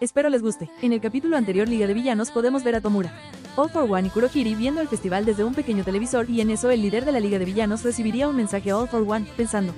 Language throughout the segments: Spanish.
Espero les guste. En el capítulo anterior Liga de Villanos podemos ver a Tomura, All for One y Kurohiri viendo el festival desde un pequeño televisor y en eso el líder de la Liga de Villanos recibiría un mensaje a All for One, pensando: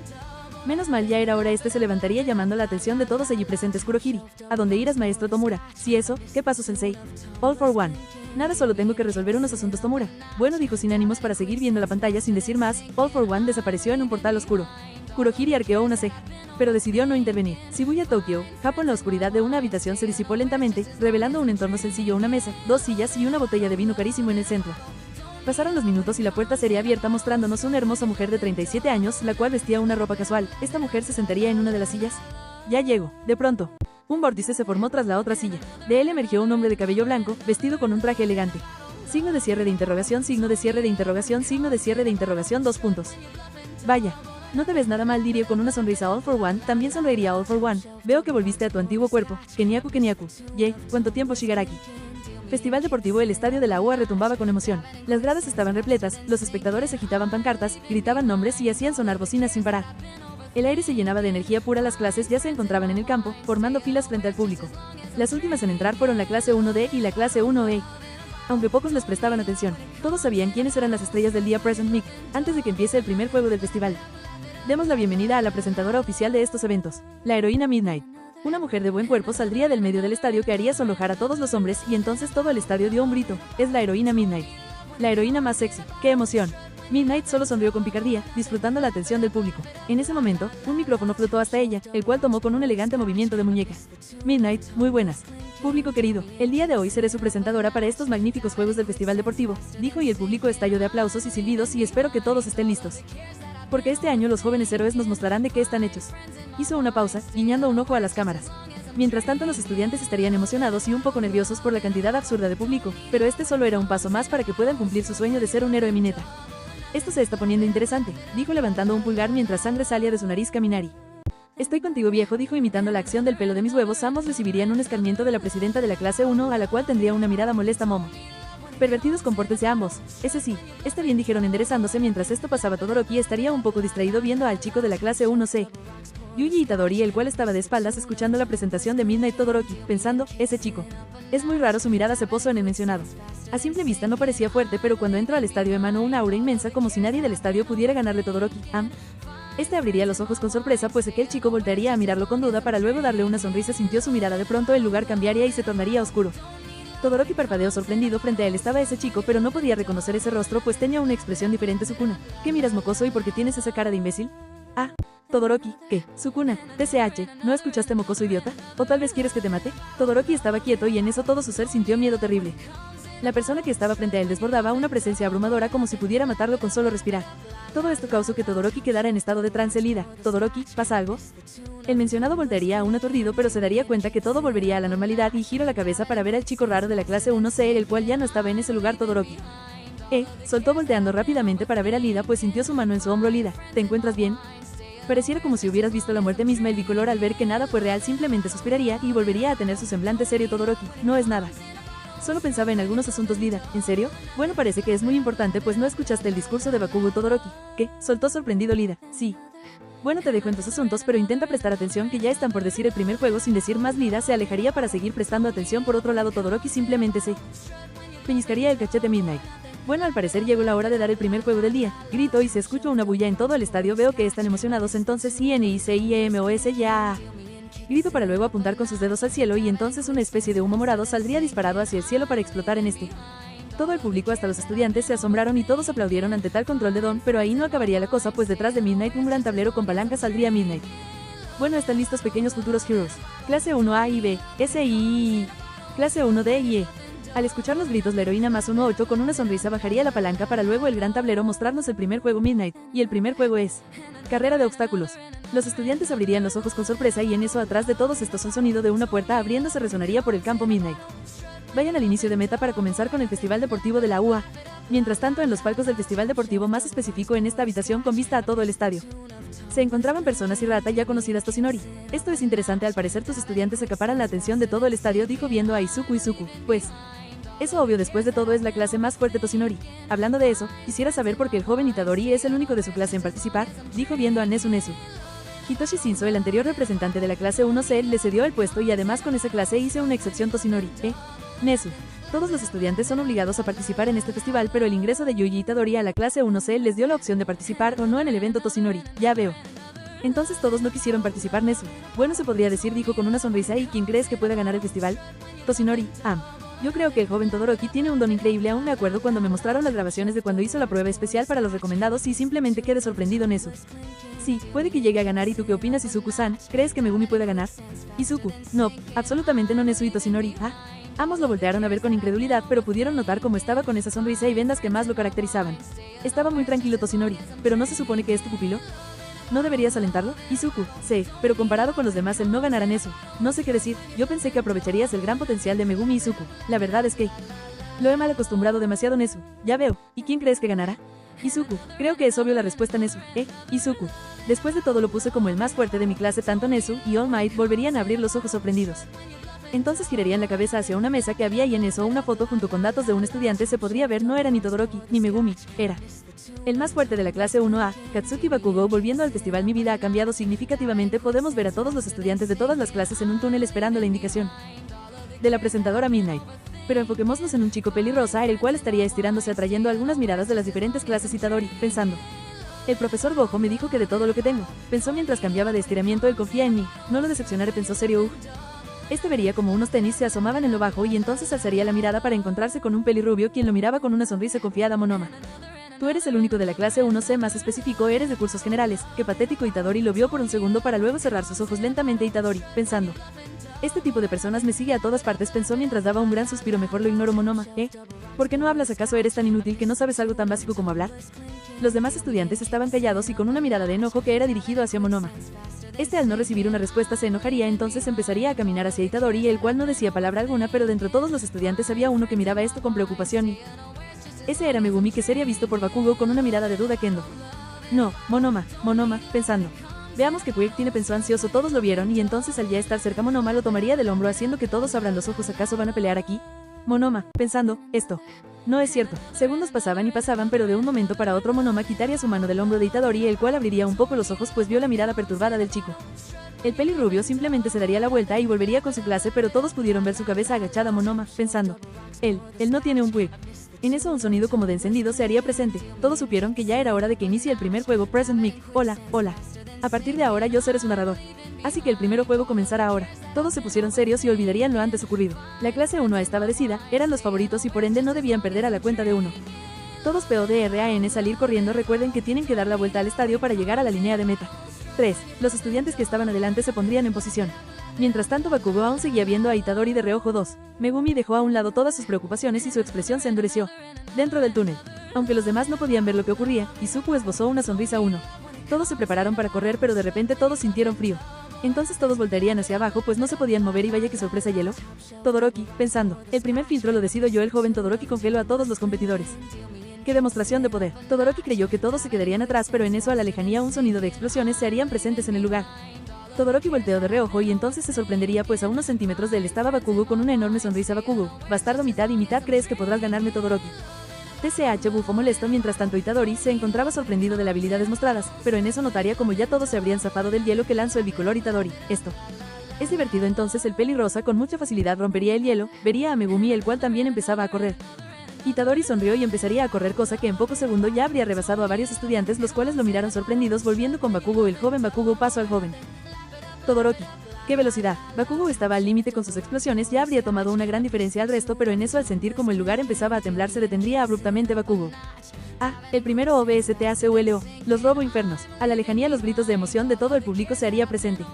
menos mal ya era hora, se levantaría llamando la atención de todos allí presentes. Kurohiri: ¿a dónde irás, maestro Tomura? Si eso, ¿qué pasó, sensei? All for One: nada, solo tengo que resolver unos asuntos, Tomura. Bueno, dijo sin ánimos para seguir viendo la pantalla. Sin decir más, All for One desapareció en un portal oscuro. Kurohiri arqueó una ceja, pero decidió no intervenir. Shibuya, Tokio, Japón. La oscuridad de una habitación se disipó lentamente, revelando un entorno sencillo: una mesa, dos sillas y una botella de vino carísimo en el centro. Pasaron los minutos y la puerta sería abierta mostrándonos una hermosa mujer de 37 años, la cual vestía una ropa casual. ¿Esta mujer se sentaría en una de las sillas? Ya llego. De pronto, un vórtice se formó tras la otra silla. De él emergió un hombre de cabello blanco, vestido con un traje elegante. Signo de cierre de interrogación, signo de cierre de interrogación, signo de cierre de interrogación, 2 puntos. Vaya, no te ves nada mal, diría con una sonrisa All for One. También sonreiría All for One. Veo que volviste a tu antiguo cuerpo. Kenyaku, Kenyaku. Yay, ¿cuánto tiempo, Shigaraki? Festival deportivo. El estadio de la UA retumbaba con emoción. Las gradas estaban repletas, los espectadores agitaban pancartas, gritaban nombres y hacían sonar bocinas sin parar. El aire se llenaba de energía pura. Las clases ya se encontraban en el campo, formando filas frente al público. Las últimas en entrar fueron la clase 1D y la clase 1E. Aunque pocos les prestaban atención, todos sabían quiénes eran las estrellas del día Present Mic. Antes de que empiece el primer juego del festival, demos la bienvenida a la presentadora oficial de estos eventos, la heroína Midnight. Una mujer de buen cuerpo saldría del medio del estadio que haría sonrojar a todos los hombres y entonces todo el estadio dio un grito: es la heroína Midnight. La heroína más sexy. ¡Qué emoción! Midnight solo sonrió con picardía, disfrutando la atención del público. En ese momento, un micrófono flotó hasta ella, el cual tomó con un elegante movimiento de muñeca. Midnight, muy buenas. Público querido, el día de hoy seré su presentadora para estos magníficos juegos del festival deportivo, dijo, y el público estalló de aplausos y silbidos, y espero que todos estén listos, porque este año los jóvenes héroes nos mostrarán de qué están hechos. Hizo una pausa, guiñando un ojo a las cámaras. Mientras tanto, los estudiantes estarían emocionados y un poco nerviosos por la cantidad absurda de público, pero este solo era un paso más para que puedan cumplir su sueño de ser un héroe Mineta. Esto se está poniendo interesante, dijo levantando un pulgar mientras sangre salía de su nariz Kaminari. Estoy contigo, viejo, dijo imitando la acción del pelo de mis huevos. Ambos recibirían un escarmiento de la presidenta de la clase 1, a la cual tendría una mirada molesta Momo. Pervertidos, compórtense ambos. Ese sí, está bien, dijeron enderezándose. Mientras esto pasaba, Todoroki estaría un poco distraído viendo al chico de la clase 1C, Yuji Itadori, el cual estaba de espaldas escuchando la presentación de Midnight. Todoroki, pensando: ese chico. Es muy raro. Su mirada se posó en el mencionado. A simple vista no parecía fuerte, pero cuando entró al estadio emanó una aura inmensa, como si nadie del estadio pudiera ganarle. Todoroki, Este abriría los ojos con sorpresa, pues aquel chico voltearía a mirarlo con duda para luego darle una sonrisa. Sintió su mirada. De pronto el lugar cambiaría y se tornaría oscuro. Todoroki parpadeó sorprendido. Frente a él estaba ese chico, pero no podía reconocer ese rostro, pues tenía una expresión diferente. Sukuna, ¿qué miras, mocoso, y por qué tienes esa cara de imbécil? Todoroki, ¿qué? Sukuna, TCH, ¿no escuchaste, mocoso idiota? ¿O tal vez quieres que te mate? Todoroki estaba quieto y en eso todo su ser sintió miedo terrible. La persona que estaba frente a él desbordaba una presencia abrumadora, como si pudiera matarlo con solo respirar. Todo esto causó que Todoroki quedara en estado de trance. Lida, Todoroki, ¿pasa algo? El mencionado voltearía aún aturdido, pero se daría cuenta que todo volvería a la normalidad y giró la cabeza para ver al chico raro de la clase 1C, el cual ya no estaba en ese lugar. Todoroki soltó volteando rápidamente para ver a Lida, pues sintió su mano en su hombro. Lida, ¿te encuentras bien? Pareciera como si hubieras visto la muerte misma. El bicolor, al ver que nada fue real, simplemente suspiraría y volvería a tener su semblante serio. Todoroki, no es nada. Solo pensaba en algunos asuntos. Lida, ¿en serio? Bueno, parece que es muy importante, pues no escuchaste el discurso de Bakugo. Todoroki, ¿qué? Soltó sorprendido Lida. Sí. Bueno, te dejo en tus asuntos, pero intenta prestar atención, que ya están por decir el primer juego. Sin decir más, Lida se alejaría para seguir prestando atención. Por otro lado, Todoroki simplemente se pellizcaría el cachete. Midnight. Bueno, al parecer llegó la hora de dar el primer juego del día, gritó, y se escuchó una bulla en todo el estadio. Veo que están emocionados, entonces INICIEMOS ya. Grito para luego apuntar con sus dedos al cielo, y entonces una especie de humo morado saldría disparado hacia el cielo para explotar en este. Todo el público, hasta los estudiantes, se asombraron y todos aplaudieron ante tal control de don, pero ahí no acabaría la cosa, pues detrás de Midnight un gran tablero con palanca saldría Midnight. Bueno, están listos, pequeños futuros heroes. Clase 1A y B, SI, clase 1D y E. Al escuchar los gritos, la heroína más 1-8 con una sonrisa bajaría la palanca para luego el gran tablero mostrarnos el primer juego Midnight, y el primer juego es carrera de obstáculos. Los estudiantes abrirían los ojos con sorpresa, y en eso, atrás de todos estos, un sonido de una puerta abriéndose resonaría por el campo. Midnight. Vayan al inicio de meta para comenzar con el festival deportivo de la UA. Mientras tanto, en los palcos del festival deportivo más específico, en esta habitación con vista a todo el estadio, se encontraban personas y Rata ya conocidas. Toshinori, esto es interesante, al parecer tus estudiantes acaparan la atención de todo el estadio, dijo viendo a Izuku. Pues eso obvio, después de todo es la clase más fuerte. Toshinori, hablando de eso, quisiera saber por qué el joven Itadori es el único de su clase en participar, dijo viendo a Nezu. Hitoshi Shinzo, el anterior representante de la clase 1C, le cedió el puesto y además con esa clase hice una excepción Toshinori, Nezu. Todos los estudiantes son obligados a participar en este festival, pero el ingreso de Yuji Itadori a la clase 1C les dio la opción de participar o no en el evento Toshinori, ya veo. Entonces todos no quisieron participar Nezu. Bueno, se podría decir, dijo con una sonrisa. ¿Y quién crees que pueda ganar el festival? Toshinori, Yo creo que el joven Todoroki tiene un don increíble. Aún me acuerdo cuando me mostraron las grabaciones de cuando hizo la prueba especial para los recomendados y simplemente quedé sorprendido Nezu. Sí, puede que llegue a ganar. ¿Y tú qué opinas, Izuku-san? ¿Crees que Megumi pueda ganar? Izuku, no, absolutamente no. Nezu y Toshinori, Ambos lo voltearon a ver con incredulidad, pero pudieron notar cómo estaba con esa sonrisa y vendas que más lo caracterizaban. Estaba muy tranquilo Toshinori, pero ¿no se supone que es tu pupilo? ¿No deberías alentarlo? Izuku, sí, pero comparado con los demás él no ganará en eso. No sé qué decir, yo pensé que aprovecharías el gran potencial de Megumi. Izuku, la verdad es que lo he mal acostumbrado demasiado Nezu, ya veo. ¿Y quién crees que ganará? Izuku, creo que es obvio la respuesta Nezu, Izuku. Después de todo lo puse como el más fuerte de mi clase. Tanto Nezu y All Might volverían a abrir los ojos sorprendidos. Entonces girarían la cabeza hacia una mesa que había y en eso una foto junto con datos de un estudiante se podría ver. No era ni Todoroki, ni Megumi, era el más fuerte de la clase 1A, Katsuki Bakugo. Volviendo al festival, mi vida ha cambiado significativamente. Podemos ver a todos los estudiantes de todas las clases en un túnel esperando la indicación de la presentadora Midnight. Pero enfoquémonos en un chico pelirrosa, el cual estaría estirándose atrayendo algunas miradas de las diferentes clases. Itadori, pensando. El profesor Gojo me dijo que de todo lo que tengo, pensó mientras cambiaba de estiramiento. Él confía en mí, no lo decepcionaré, pensó serio. Este vería como unos tenis se asomaban en lo bajo y entonces alzaría la mirada para encontrarse con un pelirrubio quien lo miraba con una sonrisa confiada. Monoma. Tú eres el único de la clase 1C, más específico, eres de cursos generales. Qué patético. Itadori lo vio por un segundo para luego cerrar sus ojos lentamente. Itadori, pensando. Este tipo de personas me sigue a todas partes, pensó mientras daba un gran suspiro. Mejor lo ignoro. Monoma, ¿por qué no hablas? ¿Acaso eres tan inútil que no sabes algo tan básico como hablar? Los demás estudiantes estaban callados y con una mirada de enojo que era dirigido hacia Monoma. Este, al no recibir una respuesta, se enojaría, entonces empezaría a caminar hacia Itadori, el cual no decía palabra alguna, pero dentro de todos los estudiantes había uno que miraba esto con preocupación y ese era Megumi, que sería visto por Bakugo con una mirada de duda. Kendo. No, Monoma, pensando. Veamos que Quick tiene, pensó ansioso. Todos lo vieron y entonces al ya estar cerca Monoma lo tomaría del hombro haciendo que todos abran los ojos. ¿Acaso van a pelear aquí? Monoma, pensando, esto no es cierto. Segundos pasaban y pasaban, pero de un momento para otro Monoma quitaría su mano del hombro de Itadori, el cual abriría un poco los ojos pues vio la mirada perturbada del chico. El pelirrubio simplemente se daría la vuelta y volvería con su clase, pero todos pudieron ver su cabeza agachada. Monoma, pensando. Él no tiene un Quick. En eso un sonido como de encendido se haría presente. Todos supieron que ya era hora de que inicie el primer juego. Present Mic. Hola. A partir de ahora yo seré su narrador. Así que el primer juego comenzará ahora. Todos se pusieron serios y olvidarían lo antes ocurrido. La clase 1A estaba decidida, eran los favoritos y por ende no debían perder a la cuenta de 1. Todos PODRAN salir corriendo. Recuerden que tienen que dar la vuelta al estadio para llegar a la línea de meta. 3. Los estudiantes que estaban adelante se pondrían en posición. Mientras tanto Bakugo aún seguía viendo a Itadori de reojo. 2. Megumi dejó a un lado todas sus preocupaciones y su expresión se endureció. Dentro del túnel. Aunque los demás no podían ver lo que ocurría, Izuku esbozó una sonrisa. 1. Todos se prepararon para correr, pero de repente todos sintieron frío. Entonces todos voltearían hacia abajo pues no se podían mover y vaya que sorpresa. Hielo. Todoroki, pensando. El primer filtro lo decido yo. El joven Todoroki congeló a todos los competidores. ¡Qué demostración de poder! Todoroki creyó que todos se quedarían atrás, pero en eso a la lejanía un sonido de explosiones se harían presentes en el lugar. Todoroki volteó de reojo y entonces se sorprendería pues a unos centímetros de él estaba Bakugo con una enorme sonrisa. Bakugo, bastardo, mitad y mitad, ¿crees que podrás ganarme? Todoroki. TCH bufó molesto. Mientras tanto Itadori se encontraba sorprendido de las habilidades mostradas, pero en eso notaría como ya todos se habrían zafado del hielo que lanzó el bicolor Itadori. Esto es divertido. Entonces el pelirrosa con mucha facilidad rompería el hielo, vería a Megumi, el cual también empezaba a correr. Itadori sonrió y empezaría a correr, cosa que en pocos segundos ya habría rebasado a varios estudiantes, los cuales lo miraron sorprendidos. Volviendo con Bakugo, el joven Bakugo pasó al joven Todoroki. ¡Qué velocidad! Bakugo estaba al límite con sus explosiones, ya habría tomado una gran diferencia al resto, pero en eso al sentir como el lugar empezaba a temblar se detendría abruptamente Bakugo. El primero OBSTACULO, los Robo Infernos. A la lejanía los gritos de emoción de todo el público se haría presente.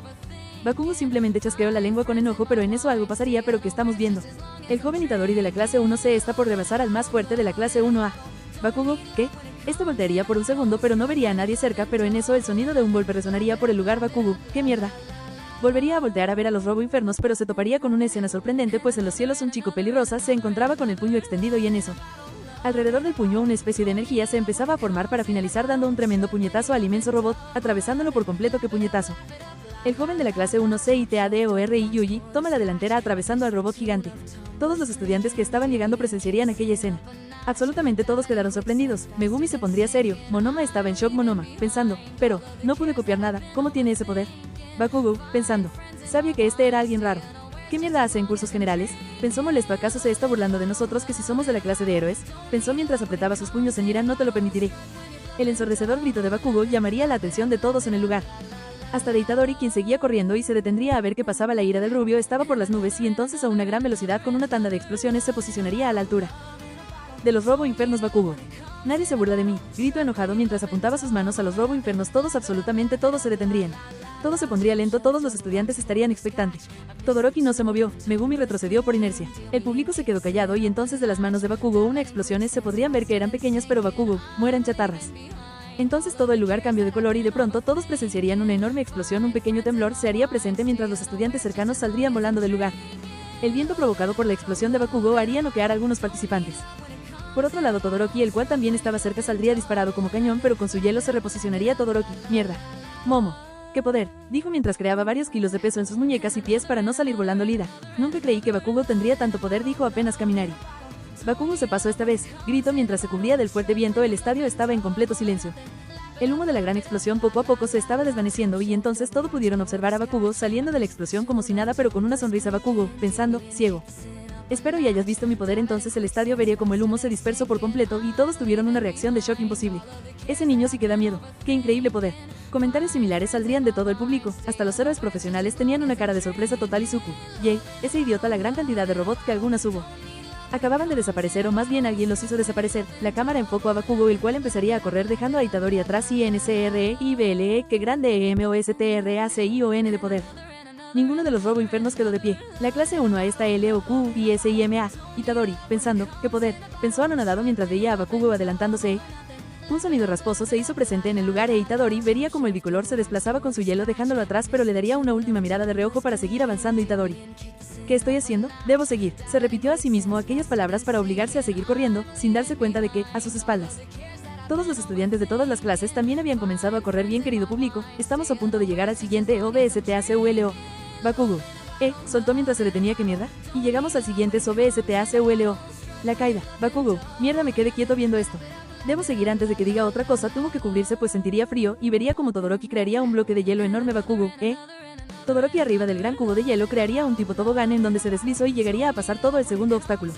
Bakugo simplemente chasqueó la lengua con enojo, pero en eso algo pasaría. ¿Pero qué estamos viendo? El joven Itadori de la clase 1C está por rebasar al más fuerte de la clase 1A. Bakugo, ¿qué? Este voltearía por un segundo pero no vería a nadie cerca, pero en eso el sonido de un golpe resonaría por el lugar. Bakugo, ¿qué mierda? Volvería a voltear a ver a los Robo Infernos, pero se toparía con una escena sorprendente pues en los cielos un chico pelirrosa se encontraba con el puño extendido y en eso alrededor del puño una especie de energía se empezaba a formar para finalizar dando un tremendo puñetazo al inmenso robot, atravesándolo por completo. ¡Qué puñetazo! El joven de la clase 1C ITADORI Yuji toma la delantera atravesando al robot gigante. Todos los estudiantes que estaban llegando presenciarían aquella escena. Absolutamente todos quedaron sorprendidos. Megumi se pondría serio. Monoma estaba en shock. Monoma, pensando, pero, no pude copiar nada, ¿cómo tiene ese poder? Bakugo, pensando, sabía que este era alguien raro. ¿Qué mierda hace en cursos generales? Pensó molesto. ¿Acaso se está burlando de nosotros que si somos de la clase de héroes? Pensó mientras apretaba sus puños en ira. No te lo permitiré. El ensordecedor grito de Bakugo llamaría la atención de todos en el lugar. Hasta de Itadori, quien seguía corriendo y se detendría a ver qué pasaba. La ira del rubio estaba por las nubes y entonces a una gran velocidad con una tanda de explosiones se posicionaría a la altura de los Robo Infernos. Bakugo. Nadie se burla de mí, grito enojado mientras apuntaba sus manos a los Robo Infernos. Todos, absolutamente todos se detendrían. Todo se pondría lento, todos los estudiantes estarían expectantes. Todoroki no se movió, Megumi retrocedió por inercia. El público se quedó callado y entonces de las manos de Bakugo una explosiones se podrían ver que eran pequeñas, pero Bakugo, mueran chatarras. Entonces todo el lugar cambió de color y de pronto todos presenciarían una enorme explosión. Un pequeño temblor se haría presente mientras los estudiantes cercanos saldrían volando del lugar. El viento provocado por la explosión de Bakugo haría noquear a algunos participantes. Por otro lado, Todoroki, el cual también estaba cerca, saldría disparado como cañón, pero con su hielo se reposicionaría. Todoroki, mierda. Momo. ¡Qué poder!, dijo mientras creaba varios kilos de peso en sus muñecas y pies para no salir volando. Lida. Nunca creí que Bakugo tendría tanto poder, dijo apenas Kaminari. Bakugo se pasó esta vez, gritó mientras se cubría del fuerte viento. El estadio estaba en completo silencio. El humo de la gran explosión poco a poco se estaba desvaneciendo y entonces todos pudieron observar a Bakugo saliendo de la explosión como si nada, pero con una sonrisa. Bakugo, pensando, ciego. Espero y hayas visto mi poder. Entonces el estadio vería como el humo se dispersó por completo y todos tuvieron una reacción de shock imposible. Ese niño sí que da miedo. ¡Qué increíble poder! Comentarios similares saldrían de todo el público. Hasta los héroes profesionales tenían una cara de sorpresa total. Izuku. Yay, ese idiota, la gran cantidad de robots que algunas hubo. Acababan de desaparecer, o más bien alguien los hizo desaparecer. La cámara enfocó a Bakugo, el cual empezaría a correr dejando a Itadori atrás. INCRE-IBLE, que grande EMOSTRACION de poder. Ninguno de los Robo Infernos quedó de pie. La clase 1A está LOQ y SIMA. Itadori, pensando, qué poder, pensó anonadado mientras veía a Bakugo adelantándose. Un sonido rasposo se hizo presente en el lugar e Itadori vería como el bicolor se desplazaba con su hielo dejándolo atrás, pero le daría una última mirada de reojo para seguir avanzando. Itadori. ¿Qué estoy haciendo? Debo seguir. Se repitió a sí mismo aquellas palabras para obligarse a seguir corriendo, sin darse cuenta de que, a sus espaldas, todos los estudiantes de todas las clases también habían comenzado a correr. Bien, querido público, estamos a punto de llegar al siguiente OBSTACULO. Bakugo. Soltó mientras se detenía. ¿Qué mierda? Y llegamos al siguiente OBSTACULO. La caída. Bakugo. Mierda, me quedé quieto viendo esto. Debo seguir antes de que diga otra cosa. Tuvo que cubrirse pues sentiría frío y vería como Todoroki crearía un bloque de hielo enorme. Bakugo. Todoroki arriba del gran cubo de hielo crearía un tipo tobogán en donde se deslizó y llegaría a pasar todo el segundo obstáculo.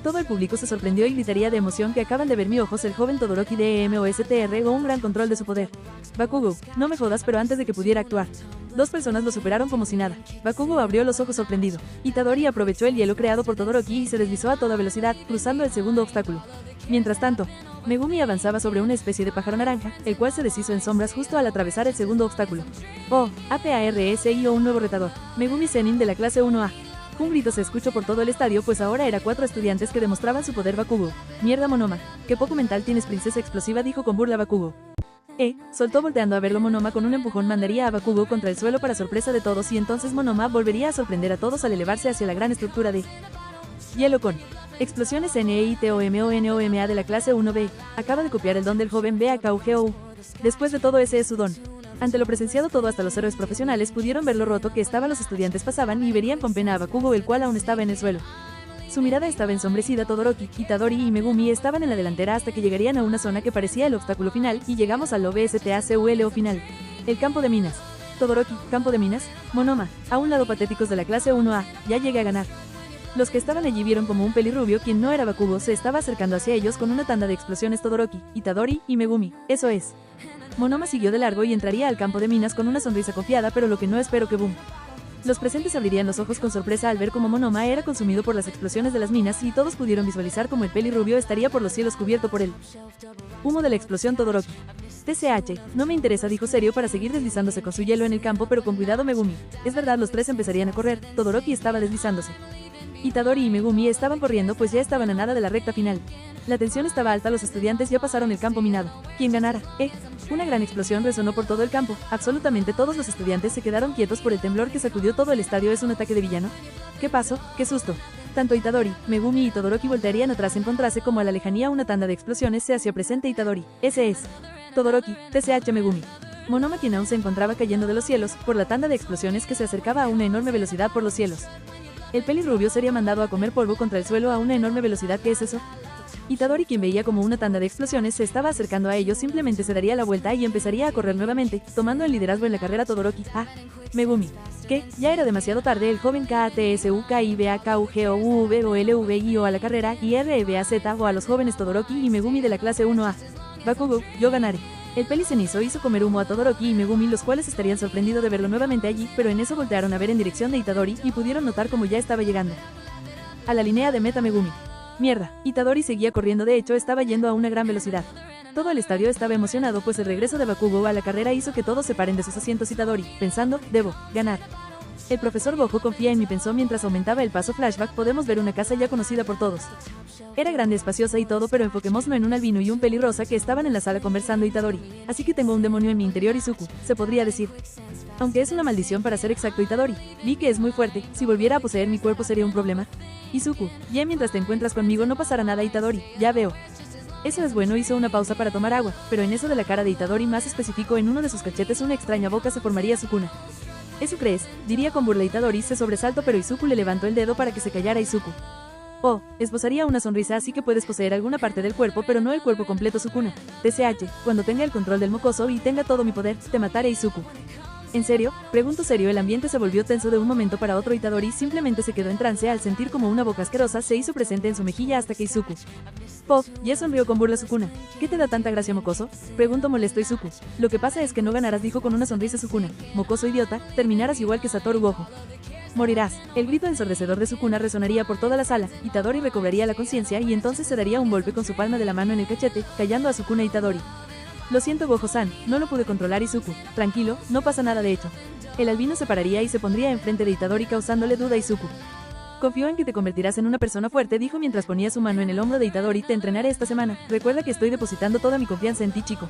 Todo el público se sorprendió y gritaría de emoción. Que acaban de ver mi ojos. El joven Todoroki de EMOSTR un gran control de su poder. Bakugo, no me jodas, pero antes de que pudiera actuar, dos personas lo superaron como si nada. Bakugo abrió los ojos sorprendido. Itadori aprovechó el hielo creado por Todoroki y se deslizó a toda velocidad, cruzando el segundo obstáculo. Mientras tanto, Megumi avanzaba sobre una especie de pájaro naranja, el cual se deshizo en sombras justo al atravesar el segundo obstáculo. Oh, APARSIO, un nuevo retador. Megumi Zenin de la clase 1A. Un grito se escuchó por todo el estadio, pues ahora era 4 estudiantes que demostraban su poder. Bakugo. Mierda, Monoma. Qué poco mental tienes, princesa explosiva, dijo con burla Bakugo. Soltó volteando a verlo. Monoma con un empujón mandaría a Bakugo contra el suelo para sorpresa de todos y entonces Monoma volvería a sorprender a todos al elevarse hacia la gran estructura de hielo con explosiones. NEITOMONOMA de la clase 1B. Acaba de copiar el don del joven BAKUGOU. Después de todo, ese es su don. Ante lo presenciado todo, hasta los héroes profesionales pudieron ver lo roto que estaba. Los estudiantes pasaban y verían con pena a Bakugo, el cual aún estaba en el suelo. Su mirada estaba ensombrecida. Todoroki, Itadori y Megumi estaban en la delantera hasta que llegarían a una zona que parecía el obstáculo final y llegamos al OBSTACULO final. El campo de minas. Todoroki, campo de minas. Monoma, a un lado, patéticos de la clase 1A, ya llegué a ganar. Los que estaban allí vieron como un pelirrubio, quien no era Bakugo, se estaba acercando hacia ellos con una tanda de explosiones. Todoroki, Itadori y Megumi, eso es. Monoma siguió de largo y entraría al campo de minas con una sonrisa confiada, pero lo que no esperó que boom. Los presentes abrirían los ojos con sorpresa al ver cómo Monoma era consumido por las explosiones de las minas y todos pudieron visualizar cómo el pelirrubio estaría por los cielos cubierto por el humo de la explosión. Todoroki. TCH, no me interesa, dijo serio para seguir deslizándose con su hielo en el campo, pero con cuidado. Megumi. Es verdad, los tres empezarían a correr. Todoroki estaba deslizándose. Itadori y Megumi estaban corriendo, pues ya estaban a nada de la recta final. La tensión estaba alta, los estudiantes ya pasaron el campo minado. ¿Quién ganara? Una gran explosión resonó por todo el campo. Absolutamente todos los estudiantes se quedaron quietos por el temblor que sacudió todo el estadio. ¿Es un ataque de villano? ¿Qué pasó? ¡Qué susto! Tanto Itadori, Megumi y Todoroki voltearían atrás. Encontrase como a la lejanía una tanda de explosiones se hacía presente. Itadori. Ese es Todoroki, TCH Megumi. Monoma, quien aún se encontraba cayendo de los cielos, por la tanda de explosiones que se acercaba a una enorme velocidad por los cielos. El pelirrubio sería mandado a comer polvo contra el suelo a una enorme velocidad. ¿Qué es eso? Itadori, quien veía como una tanda de explosiones se estaba acercando a ellos, simplemente se daría la vuelta y empezaría a correr nuevamente, tomando el liderazgo en la carrera. Todoroki, Megumi. Que, ya era demasiado tarde. El joven KATSUKIBAKUGOUVOLVIO a la carrera y REBAZ o a los jóvenes Todoroki y Megumi de la clase 1A. Bakugo, yo ganaré. El peli cenizo hizo comer humo a Todoroki y Megumi, los cuales estarían sorprendidos de verlo nuevamente allí, pero en eso voltearon a ver en dirección de Itadori y pudieron notar cómo ya estaba llegando a la línea de meta Megumi. Mierda, Itadori seguía corriendo, de hecho estaba yendo a una gran velocidad. Todo el estadio estaba emocionado, pues el regreso de Bakugo a la carrera hizo que todos se paren de sus asientos. Itadori, pensando, debo ganar. El profesor Gojo confía en mí, pensó mientras aumentaba el paso. Flashback, podemos ver una casa ya conocida por todos. Era grande, espaciosa y todo, pero enfoquémonos en un albino y un pelirrosa que estaban en la sala conversando. Itadori, así que tengo un demonio en mi interior, Izuku, se podría decir. Aunque es una maldición para ser exacto. Itadori, vi que es muy fuerte, si volviera a poseer mi cuerpo sería un problema. Izuku, ya mientras te encuentras conmigo no pasará nada. Itadori, ya veo. Eso es bueno. Hizo una pausa para tomar agua, pero en eso de la cara de Itadori, más específico en uno de sus cachetes, una extraña boca se formaría. Sukuna. ¿Eso crees?, diría con burla. Itadori se sobresaltó, pero Izuku le levantó el dedo para que se callara. Izuku. Oh, esbozaría una sonrisa, así que puedes poseer alguna parte del cuerpo, pero no el cuerpo completo. Sukuna. TCH, cuando tenga el control del mocoso y tenga todo mi poder, te mataré. Izuku. ¿En serio?, preguntó serio. El ambiente se volvió tenso de un momento para otro. Itadori simplemente se quedó en trance al sentir como una boca asquerosa se hizo presente en su mejilla hasta que Izuku. Pof, ya sonrió con burla. Sukuna. ¿Qué te da tanta gracia, mocoso?, preguntó molesto Izuku. Lo que pasa es que no ganarás, dijo con una sonrisa Sukuna. Mocoso idiota, terminarás igual que Satoru Gojo. Morirás. El grito ensordecedor de Sukuna resonaría por toda la sala. Itadori recobraría la conciencia y entonces se daría un golpe con su palma de la mano en el cachete, callando a Sukuna. Itadori. Lo siento, Gojo-san, no lo pude controlar. Izuku. Tranquilo, no pasa nada. De hecho, el albino se pararía y se pondría enfrente de Itadori, causándole duda. Izuku. Confío en que te convertirás en una persona fuerte, dijo mientras ponía su mano en el hombro de Itadori. Te entrenaré esta semana. Recuerda que estoy depositando toda mi confianza en ti, chico.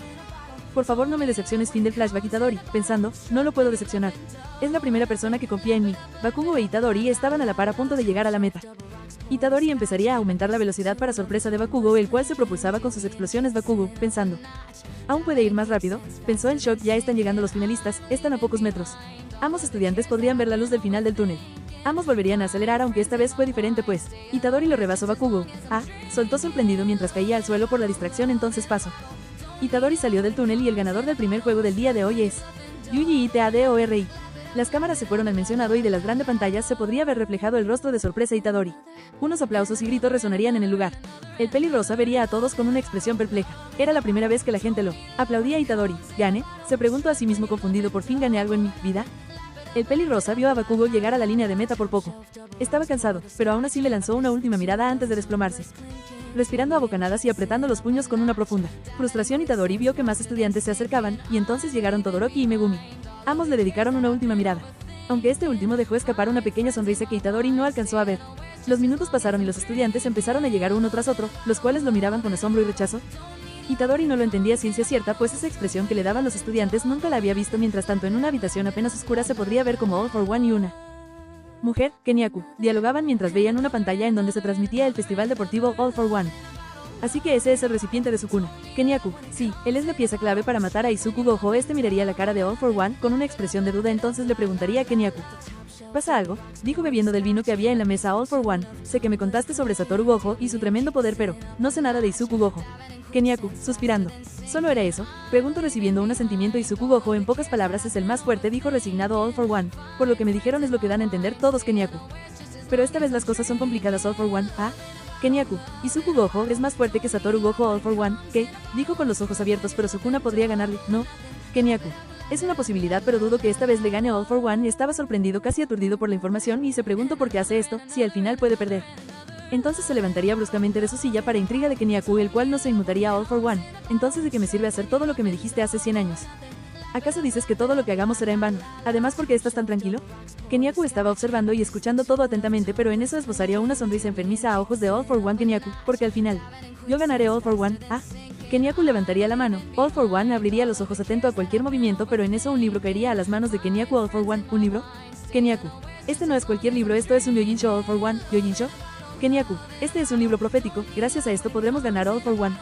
Por favor, no me decepciones. Fin del flashback. Itadori, pensando, no lo puedo decepcionar. Es la primera persona que confía en mí. Bakugo e Itadori estaban a la par, a punto de llegar a la meta. Itadori empezaría a aumentar la velocidad para sorpresa de Bakugo, el cual se propulsaba con sus explosiones. Bakugo, pensando, ¿aún puede ir más rápido?, pensó en shock. Ya están llegando los finalistas, están a pocos metros. Ambos estudiantes podrían ver la luz del final del túnel. Ambos volverían a acelerar, aunque esta vez fue diferente, pues Itadori lo rebasó. Bakugo, soltó sorprendido mientras caía al suelo por la distracción. Entonces pasó. Itadori salió del túnel y el ganador del primer juego del día de hoy es Yuji Itadori. Las cámaras se fueron al mencionado y de las grandes pantallas se podría ver reflejado el rostro de sorpresa Itadori. Unos aplausos y gritos resonarían en el lugar. El pelirrosa vería a todos con una expresión perpleja. Era la primera vez que la gente lo aplaudía. Itadori, ¿gane?, se preguntó a sí mismo confundido. ¿Por fin gané algo en mi vida? El pelirrosa vio a Bakugo llegar a la línea de meta por poco. Estaba cansado, pero aún así le lanzó una última mirada antes de desplomarse. Respirando a bocanadas y apretando los puños con una profunda frustración, Itadori vio que más estudiantes se acercaban, y entonces llegaron Todoroki y Megumi. Ambos le dedicaron una última mirada, aunque este último dejó escapar una pequeña sonrisa que Itadori no alcanzó a ver. Los minutos pasaron y los estudiantes empezaron a llegar uno tras otro, los cuales lo miraban con asombro y rechazo. Itadori no lo entendía a ciencia cierta, pues esa expresión que le daban los estudiantes nunca la había visto. Mientras tanto, en una habitación apenas oscura se podría ver como All for One y una mujer, Kenyaku, dialogaban mientras veían una pantalla en donde se transmitía el festival deportivo All for One. Así que ese es el recipiente de Sukuna. Kenyaku, sí, él es la pieza clave para matar a Izuku. Gojo miraría la cara de All for One con una expresión de duda, entonces le preguntaría a Kenyaku. ¿Pasa algo?, dijo bebiendo del vino que había en la mesa. All for One, sé que me contaste sobre Satoru Gojo y su tremendo poder, pero no sé nada de Izuku. Gojo. Kenyaku, suspirando. ¿Solo era eso?, preguntó recibiendo un asentimiento. Izuku Gojo, en pocas palabras, es el más fuerte, dijo resignado All for One. Por lo que me dijeron es lo que dan a entender todos. Kenyaku. Pero esta vez las cosas son complicadas. All for One, Kenyaku, Izuku Gojo es más fuerte que Satoru Gojo. All for One, ¿qué?, dijo con los ojos abiertos. Pero Sukuna podría ganarle, ¿no? Kenyaku. Es una posibilidad, pero dudo que esta vez le gane. All for One estaba sorprendido, casi aturdido por la información, y se preguntó por qué hace esto, si al final puede perder. Entonces se levantaría bruscamente de su silla para intriga de Kenyaku, el cual no se inmutaría a All for One. Entonces, ¿de qué me sirve hacer todo lo que me dijiste hace 100 años? ¿Acaso dices que todo lo que hagamos será en vano? Además, ¿por qué estás tan tranquilo? Kenyaku estaba observando y escuchando todo atentamente, pero en eso esbozaría una sonrisa enfermiza a ojos de All for One. Kenyaku, porque al final, yo ganaré. All for One, Kenyaku levantaría la mano. All for One abriría los ojos atento a cualquier movimiento, pero en eso un libro caería a las manos de Kenyaku. All for One, ¿un libro? Kenyaku. Este no es cualquier libro, esto es un Yojinsho. All for One, Yojinsho. Kenyaku, este es un libro profético, gracias a esto podremos ganar. All for One,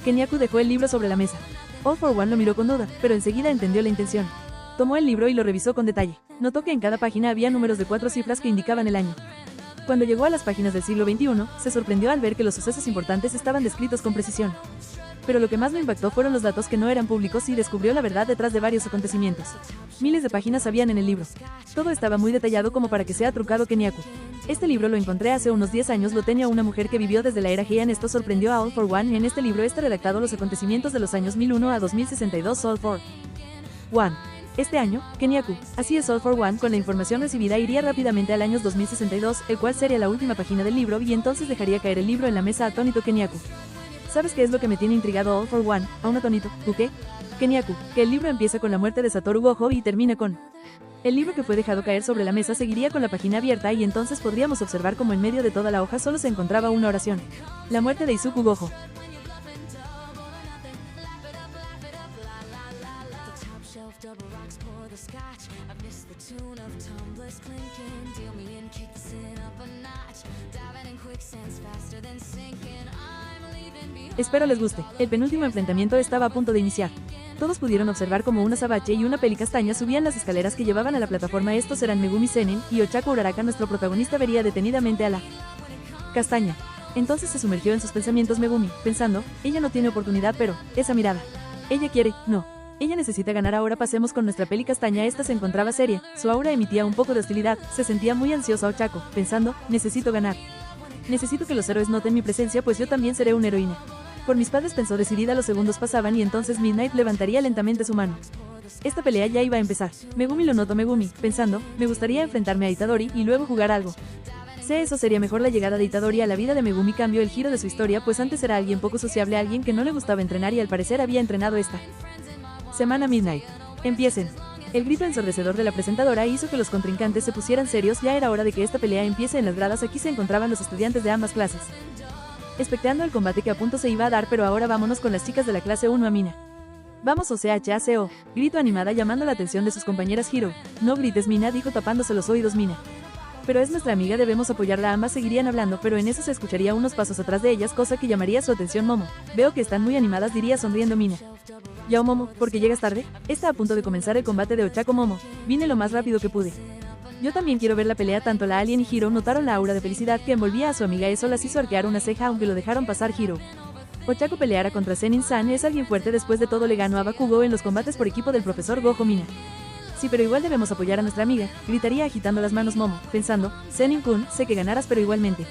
Kenyaku dejó el libro sobre la mesa. All for One lo miró con duda, pero enseguida entendió la intención. Tomó el libro y lo revisó con detalle. Notó que en cada página había números de 4 cifras que indicaban el año. Cuando llegó a las páginas del siglo XXI, se sorprendió al ver que los sucesos importantes estaban descritos con precisión. Pero lo que más lo impactó fueron los datos que no eran públicos y descubrió la verdad detrás de varios acontecimientos. Miles de páginas habían en el libro. Todo estaba muy detallado como para que sea trucado Kenyaku. Este libro lo encontré hace unos 10 años, lo tenía una mujer que vivió desde la era Heian. Esto sorprendió a All for One. En este libro está redactado los acontecimientos de los años 1001 a 2062. All for One. Este año, Kenyaku. Así es, All for One, con la información recibida iría rápidamente al año 2062, el cual sería la última página del libro, y entonces dejaría caer el libro en la mesa atónito Kenyaku. ¿Sabes qué es lo que me tiene intrigado All for One? Aún atónito. ¿Tú qué? Kenyaku, que el libro empieza con la muerte de Satoru Gojo y termina con... El libro que fue dejado caer sobre la mesa seguiría con la página abierta y entonces podríamos observar como en medio de toda la hoja solo se encontraba una oración. La muerte de Izuku Gojo. Espero les guste. El penúltimo enfrentamiento estaba a punto de iniciar. Todos pudieron observar como una Sabache y una peli castaña subían las escaleras que llevaban a la plataforma. Estos eran Megumi Zenin y Ochako Uraraka. Nuestro protagonista vería detenidamente a la castaña. Entonces se sumergió en sus pensamientos Megumi, pensando, ella no tiene oportunidad, pero, esa mirada. Ella quiere, no. Ella necesita ganar ahora. Pasemos con nuestra peli castaña. Esta se encontraba seria, su aura emitía un poco de hostilidad, se sentía muy ansiosa Ochako, pensando, necesito ganar. Necesito que los héroes noten mi presencia, pues yo también seré una heroína. Por mis padres, pensó decidida. Los segundos pasaban y entonces Midnight levantaría lentamente su mano. Esta pelea ya iba a empezar. Megumi lo notó Megumi, pensando, me gustaría enfrentarme a Itadori y luego jugar algo. Eso sería mejor. La llegada de Itadori a la vida de Megumi cambió el giro de su historia, pues antes era alguien poco sociable, alguien que no le gustaba entrenar y al parecer había entrenado esta semana. Midnight. Empiecen. El grito ensordecedor de la presentadora hizo que los contrincantes se pusieran serios. Ya era hora de que esta pelea empiece. En las gradas aquí se encontraban los estudiantes de ambas clases, expectando el combate que a punto se iba a dar. Pero ahora vámonos con las chicas de la clase 1. Amina. Vamos, o sea, HACO. Grito animada llamando la atención de sus compañeras. Hiro. No grites, Mina, dijo tapándose los oídos Mina. Pero es nuestra amiga, debemos apoyarla. Ambas seguirían hablando, pero en eso se escucharía unos pasos atrás de ellas, cosa que llamaría su atención. Momo. Veo que están muy animadas, diría sonriendo Mina. Yao Momo, ¿por qué llegas tarde? Está a punto de comenzar el combate de Ochako. Momo. Vine lo más rápido que pude. Yo también quiero ver la pelea. Tanto la alien y Hiro notaron la aura de felicidad que envolvía a su amiga. Eso las hizo arquear una ceja, aunque lo dejaron pasar. Hiro. Ochako peleara contra Zenin-san, es alguien fuerte. Después de todo le ganó a Bakugo en los combates por equipo del profesor Gojo. Mina. Sí, pero igual debemos apoyar a nuestra amiga, gritaría agitando las manos Momo, pensando, Zenin-kun, sé que ganarás, pero igualmente.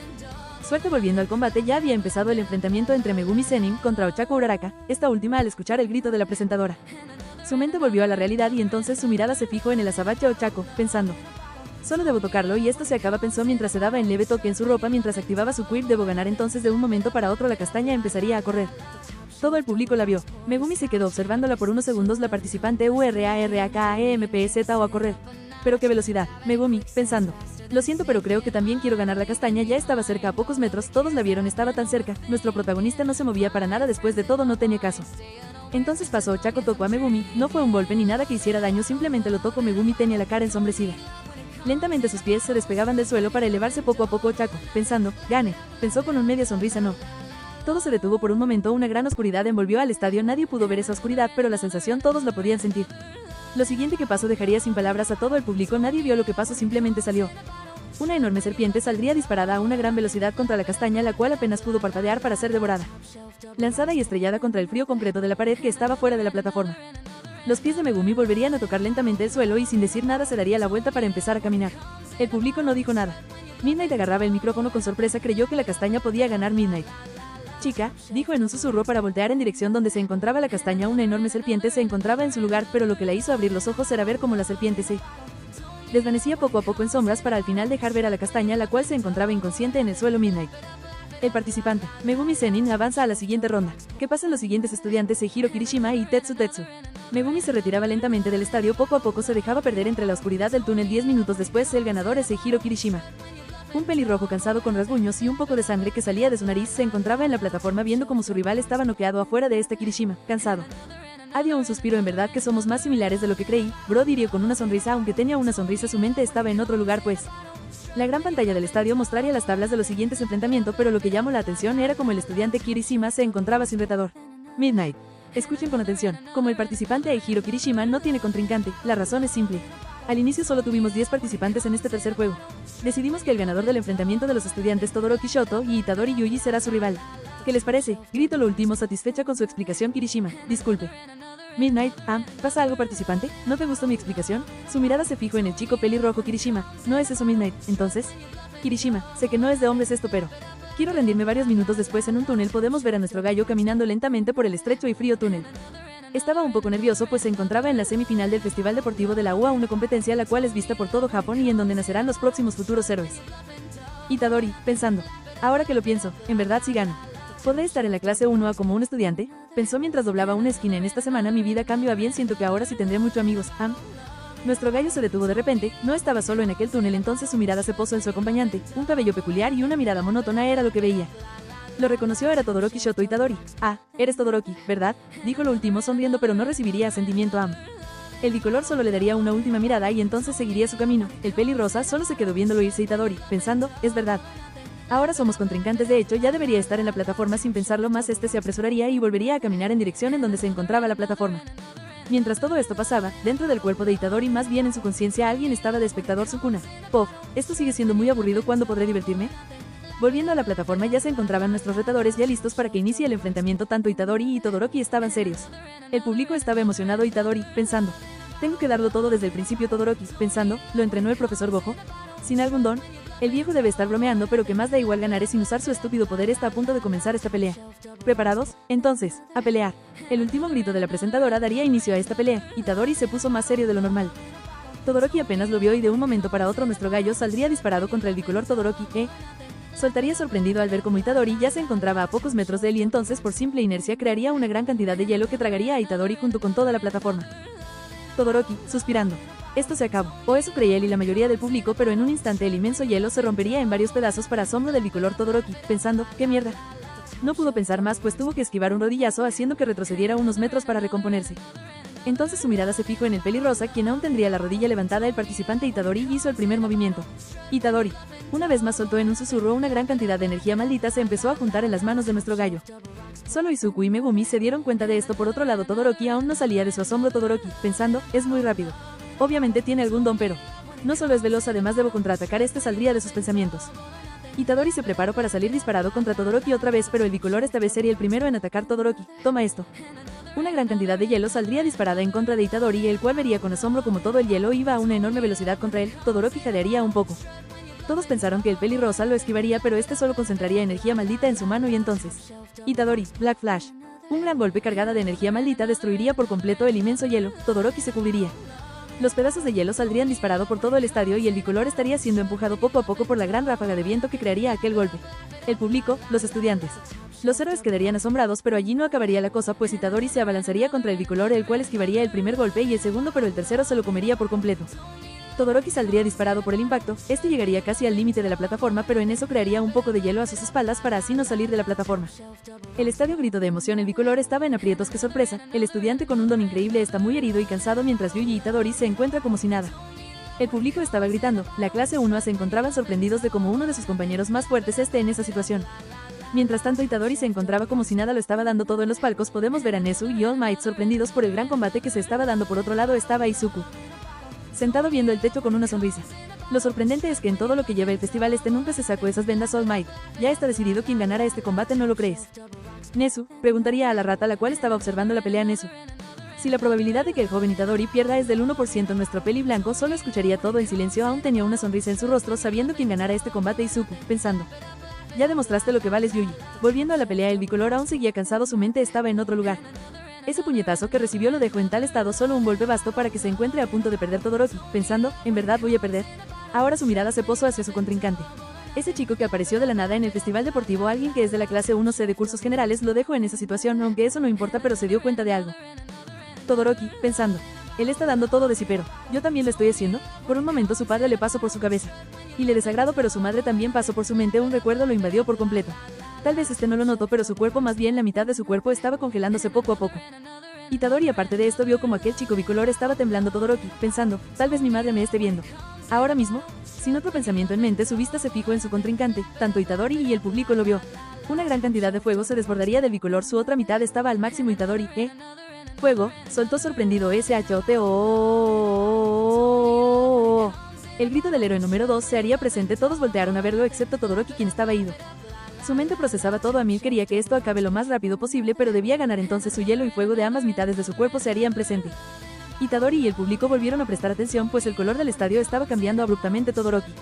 Suerte. Volviendo al combate, ya había empezado el enfrentamiento entre Megumi Zenin contra Ochako Uraraka, esta última al escuchar el grito de la presentadora. Su mente volvió a la realidad y entonces su mirada se fijó en el azabache Ochako, pensando, solo debo tocarlo y esto se acaba, pensó mientras se daba en leve toque en su ropa mientras activaba su quip. Debo ganar. Entonces de un momento para otro la castaña empezaría a correr. Todo el público la vio. Megumi se quedó observándola por unos segundos. La participante URARAKAEMPZ a correr. Pero qué velocidad, Megumi, pensando. Lo siento, pero creo que también quiero ganar. La castaña ya estaba cerca, a pocos metros. Todos la vieron, estaba tan cerca. Nuestro protagonista no se movía para nada. Después de todo no tenía caso. Entonces pasó. Ochako tocó a Megumi. No fue un golpe ni nada que hiciera daño, simplemente lo tocó. Megumi tenía la cara ensombrecida. Lentamente sus pies se despegaban del suelo para elevarse poco a poco. Ochako, pensando, gane, pensó con una media sonrisa. No. Todo se detuvo por un momento. Una gran oscuridad envolvió al estadio. Nadie pudo ver esa oscuridad, pero la sensación todos la podían sentir. Lo siguiente que pasó dejaría sin palabras a todo el público. Nadie vio lo que pasó, simplemente salió. Una enorme serpiente saldría disparada a una gran velocidad contra la castaña, la cual apenas pudo parpadear para ser devorada. Lanzada y estrellada contra el frío concreto de la pared que estaba fuera de la plataforma. Los pies de Megumi volverían a tocar lentamente el suelo y sin decir nada se daría la vuelta para empezar a caminar. El público no dijo nada. Midnight agarraba el micrófono con sorpresa. Creyó que la castaña podía ganar. Midnight. Chica, dijo en un susurro para voltear en dirección donde se encontraba la castaña. Una enorme serpiente se encontraba en su lugar, pero lo que la hizo abrir los ojos era ver cómo la serpiente se desvanecía poco a poco en sombras para al final dejar ver a la castaña, la cual se encontraba inconsciente en el suelo. Midnight. El participante, Megumi Zenin, avanza a la siguiente ronda. ¿Qué pasan los siguientes estudiantes? Seihiro Kirishima y Tetsu Tetsu. Megumi se retiraba lentamente del estadio. Poco a poco se dejaba perder entre la oscuridad del túnel. 10 minutos después, el ganador es Seihiro Kirishima. Un pelirrojo cansado con rasguños y un poco de sangre que salía de su nariz se encontraba en la plataforma viendo como su rival estaba noqueado afuera de Kirishima, cansado. Dio un suspiro. En verdad que somos más similares de lo que creí, bro, diría con una sonrisa. Aunque tenía una sonrisa, su mente estaba en otro lugar, pues. La gran pantalla del estadio mostraría las tablas de los siguientes enfrentamientos, pero lo que llamó la atención era como el estudiante Kirishima se encontraba sin retador. Midnight. Escuchen con atención, como el participante Eihiro Kirishima no tiene contrincante, la razón es simple. Al inicio solo tuvimos 10 participantes en este tercer juego. Decidimos que el ganador del enfrentamiento de los estudiantes Todoroki Shoto y Itadori Yuji será su rival. ¿Qué les parece? Grito lo último satisfecha con su explicación Kirishima. Disculpe. Midnight, ¿pasa algo participante? ¿No te gustó mi explicación? Su mirada se fijó en el chico pelirrojo Kirishima. No es eso Midnight, entonces. Kirishima, sé que no es de hombres esto pero... Quiero rendirme. Varios minutos después en un túnel podemos ver a nuestro gallo caminando lentamente por el estrecho y frío túnel. Estaba un poco nervioso pues se encontraba en la semifinal del Festival Deportivo de la UA, una competencia la cual es vista por todo Japón y en donde nacerán los próximos futuros héroes. Itadori, pensando. Ahora que lo pienso, en verdad sí gano. ¿Podré estar en la clase 1A como un estudiante? Pensó mientras doblaba una esquina. En esta semana mi vida cambió a bien, siento que ahora sí tendré muchos amigos. Nuestro gallo se detuvo de repente, no estaba solo en aquel túnel, entonces su mirada se posó en su acompañante. Un cabello peculiar y una mirada monótona era lo que veía. Lo reconoció, era Todoroki Shoto Itadori. Eres Todoroki, ¿verdad? Dijo lo último sonriendo, pero no recibiría asentimiento El bicolor solo le daría una última mirada y entonces seguiría su camino. El pelirrosa solo se quedó viéndolo irse Itadori, pensando, es verdad. Ahora somos contrincantes, de hecho ya debería estar en la plataforma. Sin pensarlo más se apresuraría y volvería a caminar en dirección en donde se encontraba la plataforma. Mientras todo esto pasaba, dentro del cuerpo de Itadori, más bien en su conciencia, alguien estaba de espectador Sukuna. Esto sigue siendo muy aburrido, ¿cuándo podré divertirme? Volviendo a la plataforma ya se encontraban nuestros retadores ya listos para que inicie el enfrentamiento. Tanto Itadori y Todoroki estaban serios. El público estaba emocionado. Itadori, pensando. Tengo que darlo todo desde el principio. Todoroki, pensando, ¿lo entrenó el profesor Gojo? ¿Sin algún don? El viejo debe estar bromeando, pero que más da igual, ganaré sin usar su estúpido poder. Está a punto de comenzar esta pelea. ¿Preparados? Entonces, a pelear. El último grito de la presentadora daría inicio a esta pelea. Itadori se puso más serio de lo normal. Todoroki apenas lo vio y de un momento para otro nuestro gallo saldría disparado contra el bicolor Todoroki, Soltaría sorprendido al ver como Itadori ya se encontraba a pocos metros de él y entonces por simple inercia crearía una gran cantidad de hielo que tragaría a Itadori junto con toda la plataforma. Todoroki, suspirando. Esto se acabó. O eso creía él y la mayoría del público, pero en un instante el inmenso hielo se rompería en varios pedazos para asombro del bicolor Todoroki, pensando, ¡qué mierda! No pudo pensar más pues tuvo que esquivar un rodillazo haciendo que retrocediera unos metros para recomponerse. Entonces su mirada se fijó en el pelirrosa, quien aún tendría la rodilla levantada. El participante Itadori hizo el primer movimiento. Itadori. Una vez más soltó en un susurro. Una gran cantidad de energía maldita se empezó a juntar en las manos de nuestro gallo. Solo Izuku y Megumi se dieron cuenta de esto. Por otro lado Todoroki aún no salía de su asombro. Todoroki, pensando, es muy rápido. Obviamente tiene algún don, pero no solo es veloz, además debo contraatacar. Saldría de sus pensamientos. Itadori se preparó para salir disparado contra Todoroki otra vez, pero el bicolor esta vez sería el primero en atacar. Todoroki, toma esto. Una gran cantidad de hielo saldría disparada en contra de Itadori, el cual vería con asombro como todo el hielo iba a una enorme velocidad contra él. Todoroki jadearía un poco. Todos pensaron que el pelirrosa lo esquivaría, pero solo concentraría energía maldita en su mano y entonces... Itadori, Black Flash. Un gran golpe cargada de energía maldita destruiría por completo el inmenso hielo. Todoroki se cubriría. Los pedazos de hielo saldrían disparado por todo el estadio y el bicolor estaría siendo empujado poco a poco por la gran ráfaga de viento que crearía aquel golpe. El público, los estudiantes. Los héroes quedarían asombrados, pero allí no acabaría la cosa, pues Itadori se abalanzaría contra el bicolor, el cual esquivaría el primer golpe y el segundo, pero el tercero se lo comería por completo. Todoroki saldría disparado por el impacto. Llegaría casi al límite de la plataforma, pero en eso crearía un poco de hielo a sus espaldas para así no salir de la plataforma. El estadio gritó de emoción. El bicolor estaba en aprietos. ¡Qué sorpresa! El estudiante con un don increíble está muy herido y cansado, mientras Yuji y Itadori se encuentra como si nada. El público estaba gritando. La clase 1A se encontraban sorprendidos de cómo uno de sus compañeros más fuertes esté en esa situación. Mientras tanto Itadori se encontraba como si nada, lo estaba dando todo en los palcos. Podemos ver a Nezu y All Might sorprendidos por el gran combate que se estaba dando. Por otro lado estaba Izuku, sentado viendo el techo con una sonrisa. Lo sorprendente es que en todo lo que lleva el festival nunca se sacó esas vendas. All Might, ya está decidido quién ganará este combate, ¿no lo crees? Nezu, preguntaría a la rata, la cual estaba observando la pelea. Nezu. Si la probabilidad de que el joven Itadori pierda es del 1%, nuestro peli blanco solo escucharía todo en silencio. Aún tenía una sonrisa en su rostro sabiendo quién ganara este combate. Izuku, pensando. Ya demostraste lo que vales, Yuji. Volviendo a la pelea, el bicolor aún seguía cansado, su mente estaba en otro lugar. Ese puñetazo que recibió lo dejó en tal estado, solo un golpe bastó para que se encuentre a punto de perder. Todoroki, pensando, ¿en verdad voy a perder? Ahora su mirada se posó hacia su contrincante. Ese chico que apareció de la nada en el festival deportivo, alguien que es de la clase 1C de cursos generales, lo dejó en esa situación, aunque eso no importa, pero se dio cuenta de algo. Todoroki, pensando. Él está dando todo de sí, pero ¿yo también lo estoy haciendo? Por un momento su padre le pasó por su cabeza. Y le desagrado, pero su madre también pasó por su mente. Un recuerdo lo invadió por completo. Tal vez no lo notó, pero su cuerpo, más bien la mitad de su cuerpo, estaba congelándose poco a poco. Itadori, aparte de esto, vio como aquel chico bicolor estaba temblando. Todoroki, pensando, tal vez mi madre me esté viendo. Ahora mismo, sin otro pensamiento en mente, su vista se fijó en su contrincante. Tanto Itadori y el público lo vio. Una gran cantidad de fuego se desbordaría del bicolor, su otra mitad estaba al máximo. Itadori, Fuego, soltó sorprendido. SHOTO. El grito del héroe número 2 se haría presente, todos voltearon a verlo excepto Todoroki, quien estaba ido. Su mente procesaba todo a mil, quería que esto acabe lo más rápido posible, pero debía ganar, entonces su hielo y fuego de ambas mitades de su cuerpo se harían presente. Itadori y el público volvieron a prestar atención, pues el color del estadio estaba cambiando abruptamente. Todoroki: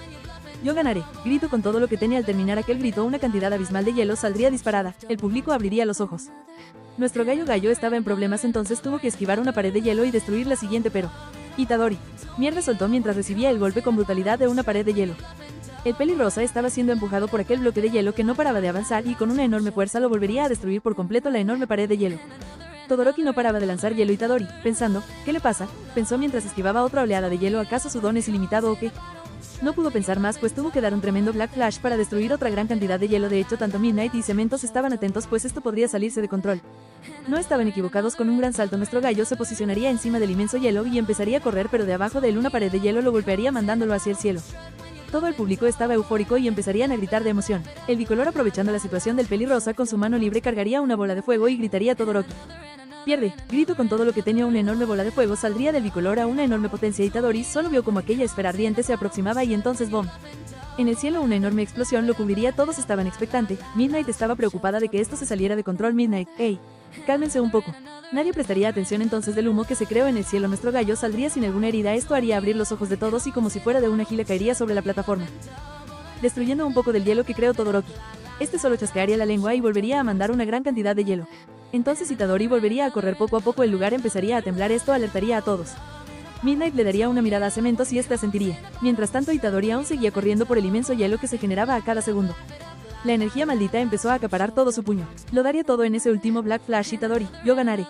yo ganaré, grito con todo lo que tenía. Al terminar aquel grito, una cantidad abismal de hielo saldría disparada, el público abriría los ojos. Nuestro gallo estaba en problemas, entonces tuvo que esquivar una pared de hielo y destruir la siguiente, pero Itadori, mierda, soltó mientras recibía el golpe con brutalidad de una pared de hielo. El pelirrosa estaba siendo empujado por aquel bloque de hielo que no paraba de avanzar y con una enorme fuerza lo volvería a destruir por completo la enorme pared de hielo. Todoroki no paraba de lanzar hielo. Itadori, pensando, ¿qué le pasa?, pensó mientras esquivaba otra oleada de hielo. ¿Acaso su don es ilimitado o qué? No pudo pensar más, pues tuvo que dar un tremendo Black Flash para destruir otra gran cantidad de hielo. De hecho, tanto Midnight y Cementos estaban atentos, pues esto podría salirse de control. No estaban equivocados. Con un gran salto nuestro gallo se posicionaría encima del inmenso hielo y empezaría a correr, pero de abajo de él una pared de hielo lo golpearía mandándolo hacia el cielo. Todo el público estaba eufórico y empezarían a gritar de emoción. El bicolor, aprovechando la situación del pelirrosa, con su mano libre cargaría una bola de fuego y gritaría: Todoroki, pierde, grito con todo lo que tenía. Una enorme bola de fuego saldría del bicolor a una enorme potencia. Itadori solo vio como aquella esfera ardiente se aproximaba y entonces ¡bom! En el cielo una enorme explosión lo cubriría. Todos estaban expectantes. Midnight estaba preocupada de que esto se saliera de control. Midnight, hey, cálmense un poco. Nadie prestaría atención entonces del humo que se creó en el cielo. Nuestro gallo saldría sin alguna herida. Esto haría abrir los ojos de todos y como si fuera de una gila caería sobre la plataforma, destruyendo un poco del hielo que creó Todoroki. Este solo chasquearía la lengua y volvería a mandar una gran cantidad de hielo. Entonces Itadori volvería a correr poco a poco. El lugar empezaría a temblar. Esto alertaría a todos. Midnight le daría una mirada a Cementos y ésta asentiría. Mientras tanto, Itadori aún seguía corriendo por el inmenso hielo que se generaba a cada segundo. La energía maldita empezó a acaparar todo su puño. Lo daría todo en ese último Black Flash. Itadori, yo ganaré,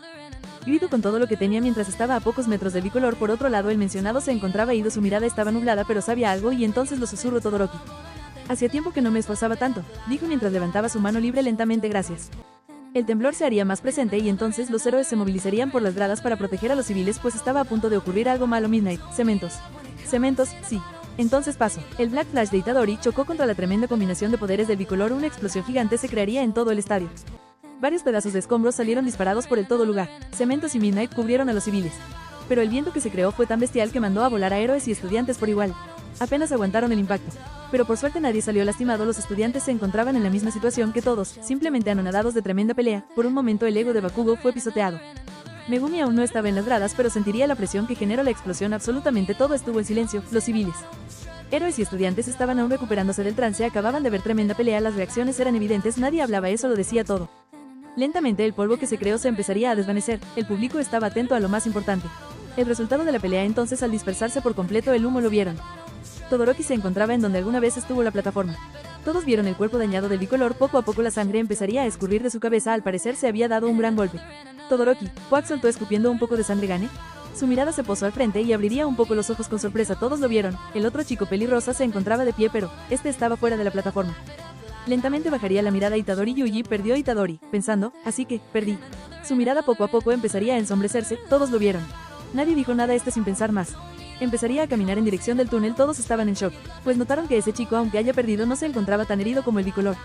grito con todo lo que tenía mientras estaba a pocos metros del bicolor. Por otro lado, el mencionado se encontraba ido. Su mirada estaba nublada, pero sabía algo y entonces lo susurró: Todoroki, hacía tiempo que no me esforzaba tanto, dijo mientras levantaba su mano libre lentamente. Gracias. El temblor se haría más presente y entonces los héroes se movilizarían por las gradas para proteger a los civiles, pues estaba a punto de ocurrir algo malo. Midnight, Cementos, sí. Entonces pasó. El Black Flash de Itadori chocó contra la tremenda combinación de poderes del bicolor. Una explosión gigante se crearía en todo el estadio. Varios pedazos de escombros salieron disparados por el todo lugar. Cementos y Midnight cubrieron a los civiles, pero el viento que se creó fue tan bestial que mandó a volar a héroes y estudiantes por igual. Apenas aguantaron el impacto, pero por suerte nadie salió lastimado. Los estudiantes se encontraban en la misma situación que todos, simplemente anonadados de tremenda pelea. Por un momento el ego de Bakugo fue pisoteado. Megumi aún no estaba en las gradas, pero sentiría la presión que generó la explosión. Absolutamente todo estuvo en silencio. Los civiles, héroes y estudiantes estaban aún recuperándose del trance. Acababan de ver tremenda pelea, las reacciones eran evidentes. Nadie hablaba, eso lo decía todo. Lentamente el polvo que se creó se empezaría a desvanecer. El público estaba atento a lo más importante, el resultado de la pelea. Entonces, al dispersarse por completo el humo, lo vieron. Todoroki se encontraba en donde alguna vez estuvo la plataforma. Todos vieron el cuerpo dañado del bicolor. Poco a poco la sangre empezaría a escurrir de su cabeza. Al parecer se había dado un gran golpe. Todoroki, Quack soltó escupiendo un poco de sangre. ¿Gane? Su mirada se posó al frente y abriría un poco los ojos con sorpresa. Todos lo vieron. El otro chico pelirrosa se encontraba de pie, pero este estaba fuera de la plataforma. Lentamente bajaría la mirada. Itadori. Yuji perdió. Itadori, pensando, así que, perdí. Su mirada poco a poco empezaría a ensombrecerse. Todos lo vieron. Nadie dijo nada. Sin pensar más, empezaría a caminar en dirección del túnel. Todos estaban en shock, pues notaron que ese chico, aunque haya perdido, no se encontraba tan herido como el bicolor.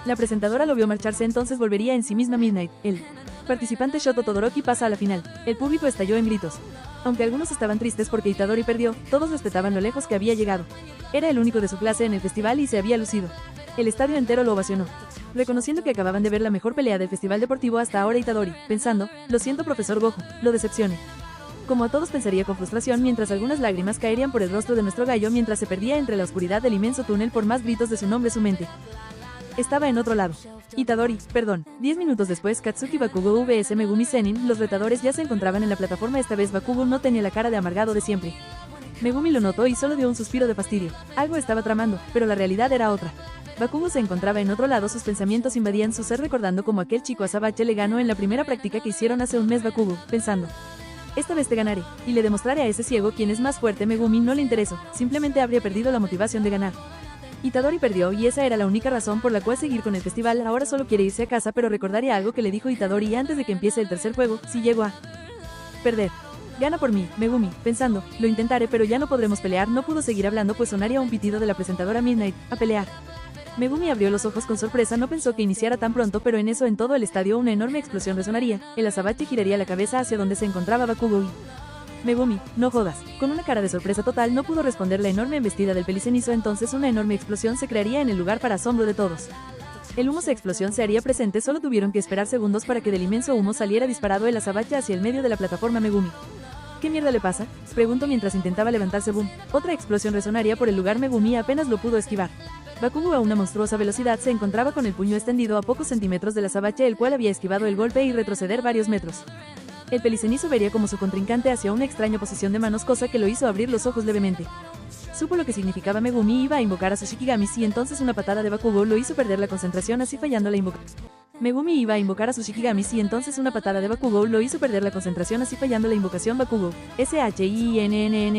La presentadora lo vio marcharse, entonces volvería en sí misma. Midnight, el participante Shoto Todoroki pasa a la final. El público estalló en gritos. Aunque algunos estaban tristes porque Itadori perdió, todos respetaban lo lejos que había llegado. Era el único de su clase en el festival y se había lucido. El estadio entero lo ovacionó, reconociendo que acababan de ver la mejor pelea del festival deportivo hasta ahora. Itadori, pensando, lo siento profesor Gojo, lo decepcioné. Como a todos, pensaría con frustración mientras algunas lágrimas caerían por el rostro de nuestro gallo mientras se perdía entre la oscuridad del inmenso túnel. Por más gritos de su nombre, su mente estaba en otro lado. Itadori, perdón. 10 minutos después, Katsuki Bakugo vs Megumi Zenin. Los retadores ya se encontraban en la plataforma. Esta vez Bakugo no tenía la cara de amargado de siempre. Megumi lo notó y solo dio un suspiro de fastidio. Algo estaba tramando, pero la realidad era otra. Bakugo se encontraba en otro lado. Sus pensamientos invadían su ser, recordando como aquel chico Azabache le ganó en la primera práctica que hicieron hace un mes. Bakugo, pensando, esta vez te ganaré, y le demostraré a ese ciego quién es más fuerte. Megumi no le interesó, simplemente habría perdido la motivación de ganar. Itadori perdió y esa era la única razón por la cual seguir con el festival. Ahora solo quiere irse a casa, pero recordaría algo que le dijo Itadori antes de que empiece el tercer juego: si llego a perder, gana por mí. Megumi, pensando, lo intentaré, pero ya no podremos pelear. No pudo seguir hablando, pues sonaría un pitido de la presentadora. Midnight, a pelear. Megumi abrió los ojos con sorpresa. No pensó que iniciara tan pronto, pero en eso, en todo el estadio, una enorme explosión resonaría. El Azabache giraría la cabeza hacia donde se encontraba Bakugo y Megumi, no jodas. Con una cara de sorpresa total no pudo responder la enorme embestida del pelicenizo, entonces una enorme explosión se crearía en el lugar para asombro de todos. El humo de explosión se haría presente, solo tuvieron que esperar segundos para que del inmenso humo saliera disparado el azabache hacia el medio de la plataforma Megumi. ¿Qué mierda le pasa?, preguntó mientras intentaba levantarse Boom. Otra explosión resonaría por el lugar. Megumi apenas lo pudo esquivar. Bakugo a una monstruosa velocidad se encontraba con el puño extendido a pocos centímetros del azabache, el cual había esquivado el golpe y retroceder varios metros. El pelicenizo vería como su contrincante hacia una extraña posición de manos, cosa que lo hizo abrir los ojos levemente. Supo lo que significaba. Megumi iba a invocar a sus Shikigamis y entonces una patada de Bakugo lo hizo perder la concentración, así fallando la invocación. Megumi iba a invocar a sus Shikigamis y entonces una patada de Bakugo lo hizo perder la concentración, así fallando la invocación. Bakugo. SHINNNNNNNE.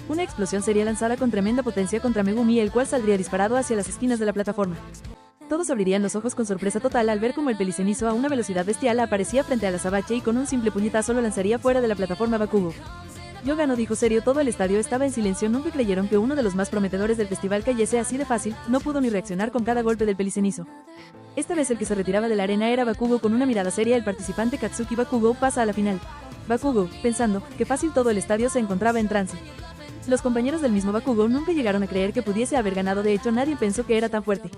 Una explosión sería lanzada con tremenda potencia contra Megumi, el cual saldría disparado hacia las esquinas de la plataforma. Todos abrirían los ojos con sorpresa total al ver cómo el pelicenizo a una velocidad bestial aparecía frente al azabache y con un simple puñetazo lo lanzaría fuera de la plataforma. Bakugo. Yo gano, dijo serio. Todo el estadio estaba en silencio. Nunca creyeron que uno de los más prometedores del festival cayese así de fácil. No pudo ni reaccionar con cada golpe del pelicenizo. Esta vez el que se retiraba de la arena era Bakugo. Con una mirada seria el participante Katsuki Bakugo pasa a la final. Bakugo, pensando, que fácil. Todo el estadio se encontraba en trance. Los compañeros del mismo Bakugo nunca llegaron a creer que pudiese haber ganado, de hecho nadie pensó que era tan fuerte.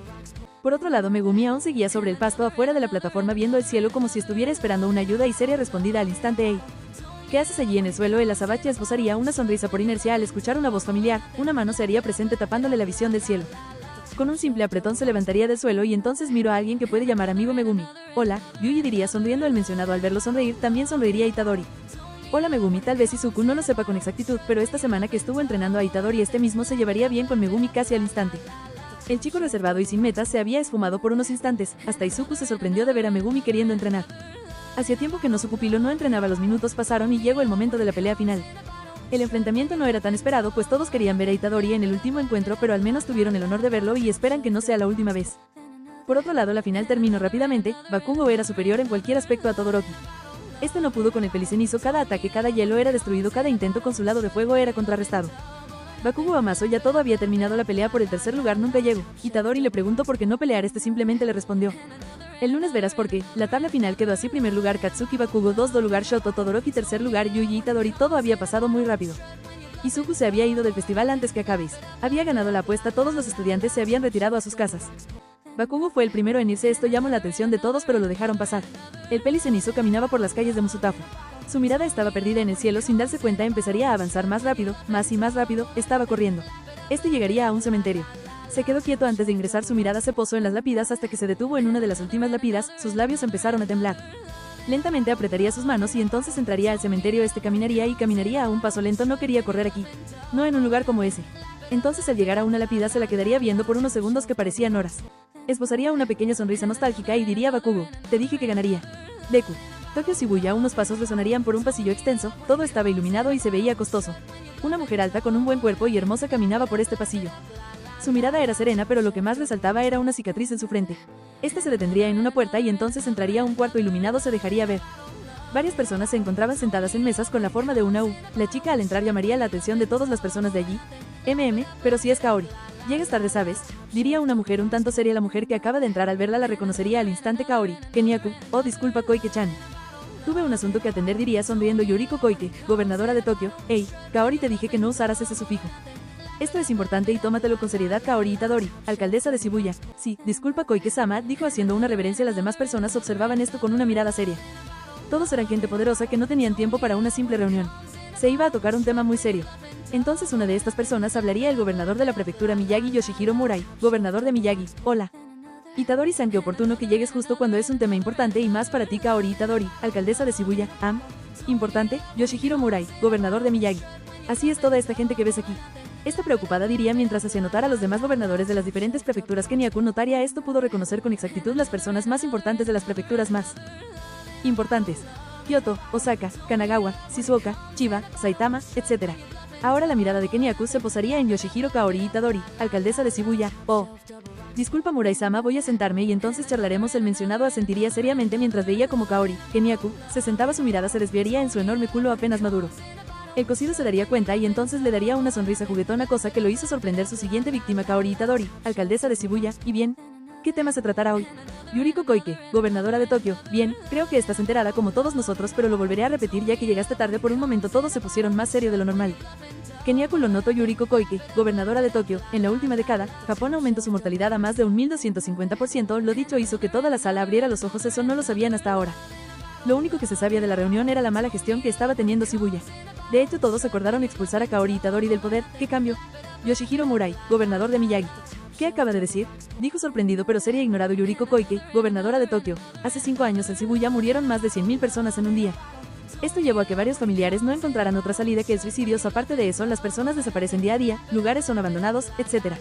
Por otro lado, Megumi aún seguía sobre el pasto afuera de la plataforma viendo el cielo como si estuviera esperando una ayuda y seria respondida al instante. «Ey, ¿qué haces allí en el suelo?». El azabache esbozaría una sonrisa por inercia al escuchar una voz familiar. Una mano se haría presente tapándole la visión del cielo. Con un simple apretón se levantaría del suelo y entonces miró a alguien que puede llamar amigo. Megumi. «Hola», Yuji diría sonriendo. El mencionado al verlo sonreír también sonreiría Itadori. «Hola Megumi». Tal vez Izuku no lo sepa con exactitud, pero esta semana que estuvo entrenando a Itadori, este mismo se llevaría bien con Megumi casi al instante. El chico reservado y sin metas se había esfumado por unos instantes. Hasta Izuku se sorprendió de ver a Megumi queriendo entrenar. Hacía tiempo que su pupilo no entrenaba. Los minutos pasaron y llegó el momento de la pelea final. El enfrentamiento no era tan esperado, pues todos querían ver a Itadori en el último encuentro, pero al menos tuvieron el honor de verlo y esperan que no sea la última vez. Por otro lado, la final terminó rápidamente. Bakugo era superior en cualquier aspecto a Todoroki. Este no pudo con el pelicenizo. Cada ataque, cada hielo era destruido, cada intento con su lado de fuego era contrarrestado. Bakugo Amazo ya todo había terminado. La pelea por el tercer lugar nunca llegó. Itadori le preguntó por qué no pelear. Este simplemente le respondió: «El lunes verás por qué». La tabla final quedó así: primer lugar Katsuki Bakugo, 2 lugar Shoto Todoroki, tercer lugar Yuji Itadori. Todo había pasado muy rápido. Izuku se había ido del festival antes que acabéis. Había ganado la apuesta. Todos los estudiantes se habían retirado a sus casas. Bakugo fue el primero en irse. Esto llamó la atención de todos, pero lo dejaron pasar. El pelicenizo caminaba por las calles de Musutafu. Su mirada estaba perdida en el cielo. Sin darse cuenta empezaría a avanzar más rápido, más y más rápido. Estaba corriendo. Este llegaría a un cementerio. Se quedó quieto antes de ingresar. Su mirada se posó en las lápidas hasta que se detuvo en una de las últimas lápidas. Sus labios empezaron a temblar. Lentamente apretaría sus manos y entonces entraría al cementerio. Este caminaría y caminaría a un paso lento. No quería correr aquí. No en un lugar como ese. Entonces al llegar a una lápida se la quedaría viendo por unos segundos que parecían horas. Esbozaría una pequeña sonrisa nostálgica y diría: Bakugo, te dije que ganaría. Deku. Tokio Shibuya. Unos pasos resonarían por un pasillo extenso. Todo estaba iluminado y se veía costoso. Una mujer alta con un buen cuerpo y hermosa caminaba por este pasillo. Su mirada era serena, pero lo que más resaltaba era una cicatriz en su frente. Este se detendría en una puerta y entonces entraría a un cuarto iluminado. Se dejaría ver. Varias personas se encontraban sentadas en mesas con la forma de una U. La chica al entrar llamaría la atención de todas las personas de allí. Pero si es Kaori. Llegas tarde, ¿sabes?, diría una mujer un tanto seria. La mujer que acaba de entrar al verla la reconocería al instante. Kaori. Kenyaku. Oh, disculpa, Koike-chan. Tuve un asunto que atender, diría sonriendo Yuriko Koike, gobernadora de Tokio. Hey, Kaori, te dije que no usaras ese sufijo. Esto es importante y tómatelo con seriedad. Kaori Itadori, alcaldesa de Shibuya. Sí, disculpa Koike-sama, dijo haciendo una reverencia. Las demás personas observaban esto con una mirada seria. Todos eran gente poderosa que no tenían tiempo para una simple reunión. Se iba a tocar un tema muy serio. Entonces una de estas personas hablaría: el gobernador de la prefectura Miyagi, Yoshihiro Murai, gobernador de Miyagi. Hola. Itadori-san, qué oportuno que llegues justo cuando es un tema importante y más para ti. Kaori Itadori, alcaldesa de Shibuya. Importante, Yoshihiro Murai, gobernador de Miyagi. Así es toda esta gente que ves aquí. Esta preocupada diría mientras hacía notar a los demás gobernadores de las diferentes prefecturas. Kenyaku notaría esto. Pudo reconocer con exactitud las personas más importantes de las prefecturas más importantes: Kyoto, Osaka, Kanagawa, Shizuoka, Chiba, Saitama, etc. Ahora la mirada de Kenyaku se posaría en Yoshihiro. Kaori Itadori, alcaldesa de Shibuya. Oh. Disculpa Murai-sama, voy a sentarme y entonces charlaremos. El mencionado asentiría seriamente mientras veía como Kaori, Kenyaku, se sentaba. Su mirada se desviaría en su enorme culo apenas maduro. El cocido se daría cuenta y entonces le daría una sonrisa juguetona, cosa que lo hizo sorprender. Su siguiente víctima, Kaori Itadori, alcaldesa de Shibuya. Y bien, ¿qué tema se tratará hoy? Yuriko Koike, gobernadora de Tokio. Bien, creo que estás enterada como todos nosotros, pero lo volveré a repetir ya que llegaste tarde. Por un momento todos se pusieron más serio de lo normal. Keniaku lo notó. Yuriko Koike, gobernadora de Tokio. En la última década, Japón aumentó su mortalidad a más de un 1250%. Lo dicho hizo que toda la sala abriera los ojos. Eso no lo sabían hasta ahora. Lo único que se sabía de la reunión era la mala gestión que estaba teniendo Shibuya. De hecho, todos acordaron expulsar a Kaori Itadori del poder. ¿Qué cambio? Yoshihiro Murai, gobernador de Miyagi. ¿Qué acaba de decir? Dijo sorprendido pero seria ignorado Yuriko Koike, gobernadora de Tokio. Hace 5 años en Shibuya murieron más de 100.000 personas en un día. Esto llevó a que varios familiares no encontraran otra salida que suicidios. Aparte de eso, las personas desaparecen día a día, lugares son abandonados, etc.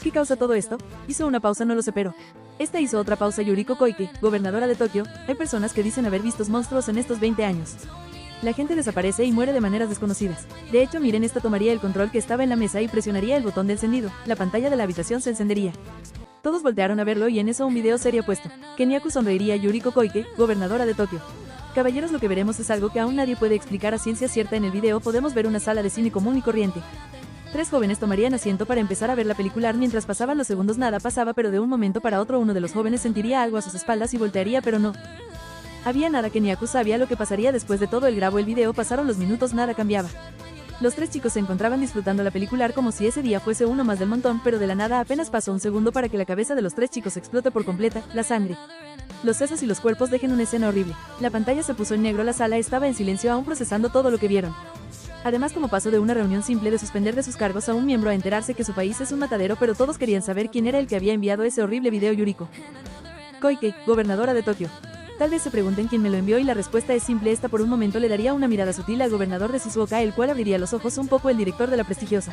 ¿Qué causa todo esto? Hizo una pausa. No lo sé, pero... Esta hizo otra pausa. Yuriko Koike, gobernadora de Tokio. Hay personas que dicen haber visto monstruos en estos 20 años. La gente desaparece y muere de maneras desconocidas. De hecho, miren, esta tomaría el control que estaba en la mesa y presionaría el botón de encendido. La pantalla de la habitación se encendería. Todos voltearon a verlo y en eso un video sería puesto. Keniaku sonreiría. Yuriko Koike, gobernadora de Tokio. Caballeros, lo que veremos es algo que aún nadie puede explicar a ciencia cierta. En el video podemos ver una sala de cine común y corriente. 3 jóvenes tomarían asiento para empezar a ver la película. Mientras pasaban los segundos nada pasaba, pero de un momento para otro uno de los jóvenes sentiría algo a sus espaldas y voltearía, pero no había nada. Keniaku sabía lo que pasaría después de todo. Él grabó el video. Pasaron los minutos, nada cambiaba. Los 3 chicos se encontraban disfrutando la película como si ese día fuese uno más del montón, pero de la nada apenas pasó un segundo para que la cabeza de los 3 chicos explote por completa, la sangre, los sesos y los cuerpos dejen una escena horrible. La pantalla se puso en negro. La sala estaba en silencio, aún procesando todo lo que vieron. Además, como pasó de una reunión simple de suspender de sus cargos a un miembro a enterarse que su país es un matadero, pero todos querían saber quién era el que había enviado ese horrible video. Yuriko Koike, gobernadora de Tokio. Tal vez se pregunten quién me lo envió y la respuesta es simple. Esta por un momento le daría una mirada sutil al gobernador de Shizuoka, el cual abriría los ojos un poco. El director de la prestigiosa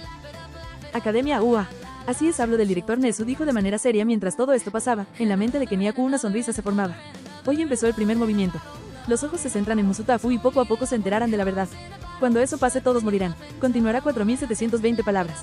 Academia UA. Así es, hablo del director Nezu, dijo de manera seria mientras todo esto pasaba. En la mente de Keniaku una sonrisa se formaba. Hoy empezó el primer movimiento. Los ojos se centran en Musutafu y poco a poco se enterarán de la verdad. Cuando eso pase todos morirán. Continuará 4720 palabras.